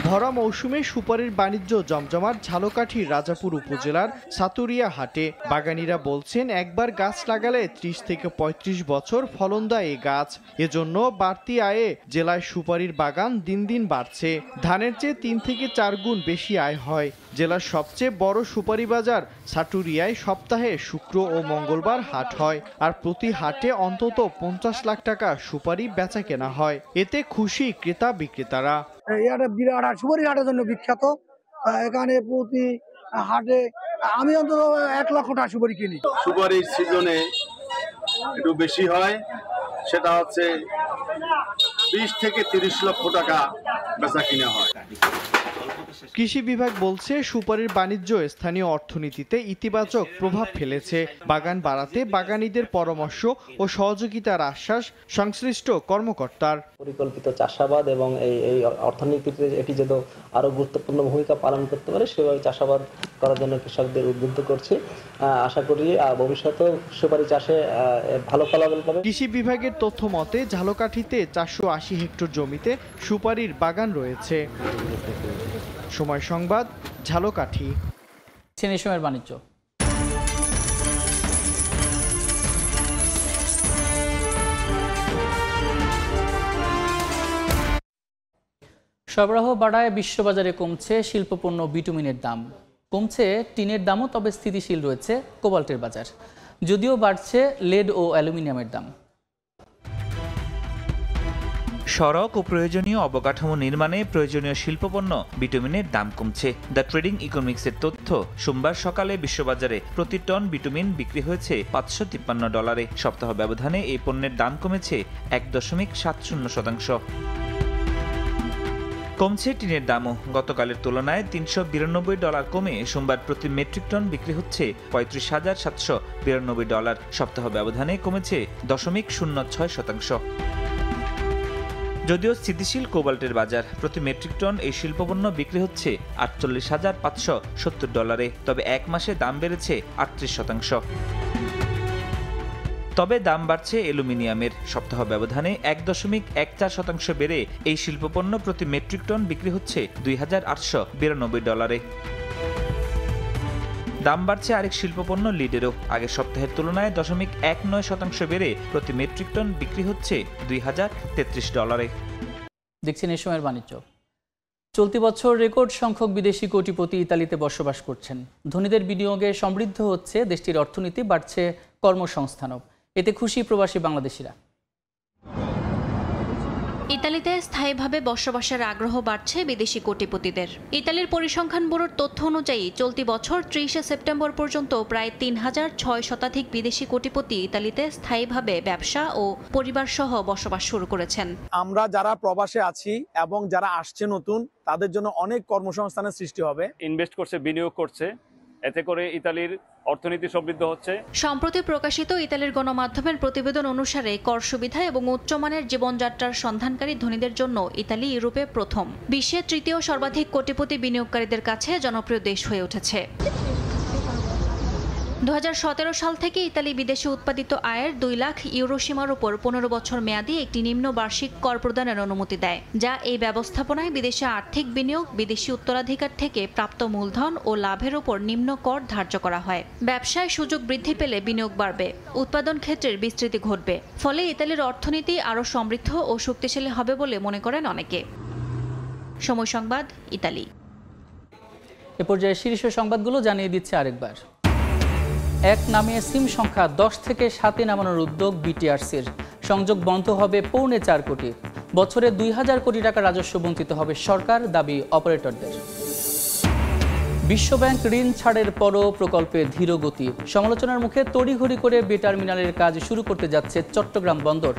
ভরা মৌসুমে সুপারির বাণিজ্য জমজমাট ঝালকাঠির রাজাপুর উপজেলার সাতুরিয়া হাটে। বাগানীরা বলছেন একবার গাছ লাগালে 30 থেকে 35 বছর ফলন দেয় এই গাছ। এজন্য বাড়তি আয়ে জেলায় সুপারির বাগান দিন দিন বাড়ছে। ধানের চেয়ে 3 থেকে 4 গুণ বেশি আয় হয়। জেলার সবচেয়ে বড় সুপারি বাজার সাটুরিয়ায় সপ্তাহে শুক্র ও মঙ্গলবার হাট হয়। আর প্রতি হাটে অন্তত 50 লাখ টাকা সুপারি বেচা কেনা হয়। এতে খুশি ক্রেতা বিক্রেতারা। এটা বিরাট হাট, সুপারি হাটের জন্য বিখ্যাত। এখানে প্রতি হাটে আমি অন্তত 1 লক্ষ টাকা সুপারি কিনি। সুপারির সিজনে একটু বেশি হয়, সেটা হচ্ছে 20 থেকে 30 লক্ষ টাকা বেচা কিনা হয়। কৃষি বিভাগ বলছে সুপারির বাণিজ্য স্থানীয় অর্থনীতিতে ইতিবাচক প্রভাব ফেলেছে। বাগান বাড়াতে বাগানীদের পরামর্শ ও সহযোগিতার আশ্বাস সংশ্লিষ্ট কর্মকর্তার। পরিকল্পিত চাষাবাদ এবং এই অর্থনীতিতে এটি যেন আরো গুরুত্বপূর্ণ ভূমিকা পালন করতে পারে সেভাবে চাষাবাদ করার জন্য কৃষকদের উদ্বুদ্ধ করছে। আশা করি ভবিষ্যতে সুপারি চাষে ভালো ফলাফল পাবে। কৃষি বিভাগের তথ্য মতে ঝালকাঠিতে 480 হেক্টর জমিতে সুপারির বাগান রয়েছে। সময় সংবাদ, ঝালকাঠি। এই সময়ের বাণিজ্য। সরবরাহ বাড়ায় বিশ্ববাজারে কমছে শিল্পপণ্য বিটুমিনের দাম। কমছে টিনের দামও, তবে স্থিতিশীল রয়েছে কোবাল্টের বাজার। যদিও বাড়ছে লেড ও অ্যালুমিনিয়ামের দাম। সড়ক ও প্রয়োজনীয় অবকাঠামো নির্মাণে প্রয়োজনীয় শিল্পপণ্য বিটুমিনের দাম কমছে। দ্য ট্রেডিং ইকোনমিক্সের তথ্য, সোমবার সকালে বিশ্ববাজারে প্রতি টন বিটুমিন বিক্রি হয়েছে $553। সপ্তাহ ব্যবধানে এই পণ্যের দাম কমেছে 1.70%। কমছে টিনের দামও। গতকালের তুলনায় $392 কমে সোমবার প্রতি মেট্রিক টন বিক্রি হচ্ছে $35,792। সপ্তাহ ব্যবধানে কমেছে 0.06%। যদিও স্থিতিশীল কোবাল্টের বাজার, প্রতি মেট্রিক টন এই শিল্পপণ্য বিক্রি হচ্ছে $48,570। তবে এক মাসে দাম বেড়েছে 38%। তবে দাম বাড়ছে অ্যালুমিনিয়ামের। সপ্তাহ ব্যবধানে 1.14% বেড়ে এই শিল্পপণ্য প্রতি মেট্রিক টন বিক্রি হচ্ছে $2,892। দাম বাড়ছে আরেক শিল্পপণ্য লিডেরও। আগের সপ্তাহের তুলনায় 0.19% বেড়ে প্রতি মেট্রিক টন বিক্রি হচ্ছে $2,033। দেখছেন এই সময়ের বাণিজ্য। চলতি বছর রেকর্ড সংখ্যক বিদেশি কোটিপতি ইতালিতে বসবাস করছেন। ধনীদের বিনিয়োগে সমৃদ্ধ হচ্ছে দেশটির অর্থনীতি, বাড়ছে কর্মসংস্থানও। এতে খুশি প্রবাসী বাংলাদেশিরা। ইতালিতে স্থায়ীভাবে বসবাসের আগ্রহ বাড়ছে বিদেশি কোটিপতিদের। ইতালির পরিসংখ্যান ব্যুরোর তথ্য অনুযায়ী চলতি বছর 30 সেপ্টেম্বর পর্যন্ত প্রায় 3006 শতাধিক বিদেশি কোটিপতি ইতালিতে স্থায়ীভাবে ব্যবসা ও পরিবার সহ বসবাস শুরু করেছেন। আমরা যারা প্রবাসে আছি এবং যারা আসছে নতুন, তাদের জন্য অনেক কর্মসংস্থানের সৃষ্টি হবে। ইনভেস্ট করছে, বিনিয়োগ করছে, এতে করে ইতালির অর্থনীতি সমৃদ্ধ হচ্ছে। সম্প্রতি প্রকাশিত ইতালির গণমাধ্যমের প্রতিবেদন অনুসারে কর সুবিধা এবং উচ্চমানের জীবনযাত্রার সন্ধানকারী ধনীদের জন্য ইতালি ইউরোপে প্রথম, বিশ্বের তৃতীয় সর্বাধিক কোটিপতি বিনিয়োগকারীদের কাছে জনপ্রিয় দেশ হয়ে উঠেছে। 2017 সাল থেকে ইতালি বিদেশে উৎপাদিত আয়ের 2 লাখ ইউরো সীমার উপর 15 বছর মেয়াদী একটি নিম্ন বার্ষিক কর প্রদানের অনুমতি দেয়, যা এই ব্যবস্থাপনায় বিদেশে আর্থিক বিনিয়োগ, বিদেশি উত্তরাধিকার থেকে প্রাপ্ত মূলধন ও লাভের উপর নিম্ন কর ধার্য করা হয়। ব্যবসায় সুযোগ বৃদ্ধি পেলে বিনিয়োগ বাড়বে, উৎপাদন ক্ষেত্রের বিস্তৃতি ঘটবে। ফলে ইতালির অর্থনীতি আরও সমৃদ্ধ ও শক্তিশালী হবে বলে মনে করেন অনেকে। সময় সংবাদ, ইতালি। এ পর্যায়ে শীর্ষ সংবাদগুলো জানিয়ে দিচ্ছে আরেকবার। এক নামে সিম সংখ্যা 10 থেকে 7-এ নামানোর উদ্যোগ বিটিআরসির। সংযোগ বন্ধ হবে 4.25 কোটি। বছরে 2000 কোটি টাকা রাজস্ব বঞ্চিত হবে সরকার, দাবি অপারেটরদের। বিশ্বব্যাংক ঋণ ছাড়ের পরও প্রকল্পে ধীর গতি। সমালোচনার মুখে তড়িঘড়ি করে বে টার্মিনালের কাজ শুরু করতে যাচ্ছে চট্টগ্রাম বন্দর।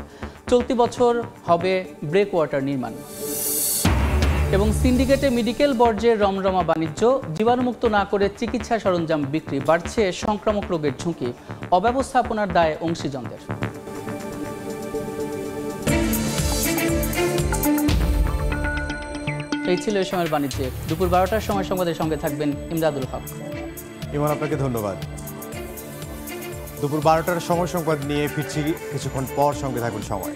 চলতি বছর হবে ব্রেকওয়াটার নির্মাণ। এবং সিন্ডিকেটে মেডিকেল বর্জ্যের রমরমা বাণিজ্য। জীবাণুমুক্ত না করে চিকিৎসা সরঞ্জাম বিক্রি, বাড়ছে সংক্রামক রোগের ঝুঁকি। অব্যবস্থাপনার দায় অংশীজনদের। এই ছিল এই সময়ের বাণিজ্যে। দুপুর 12টার সময় সংবাদের সঙ্গে থাকবেন ইমদাদুল হক। ইমন, আপনাকে ধন্যবাদ। দুপুর 12টার সময় সংবাদ নিয়ে ফিরছি কিছুক্ষণ পর, সঙ্গে থাকুন সময়।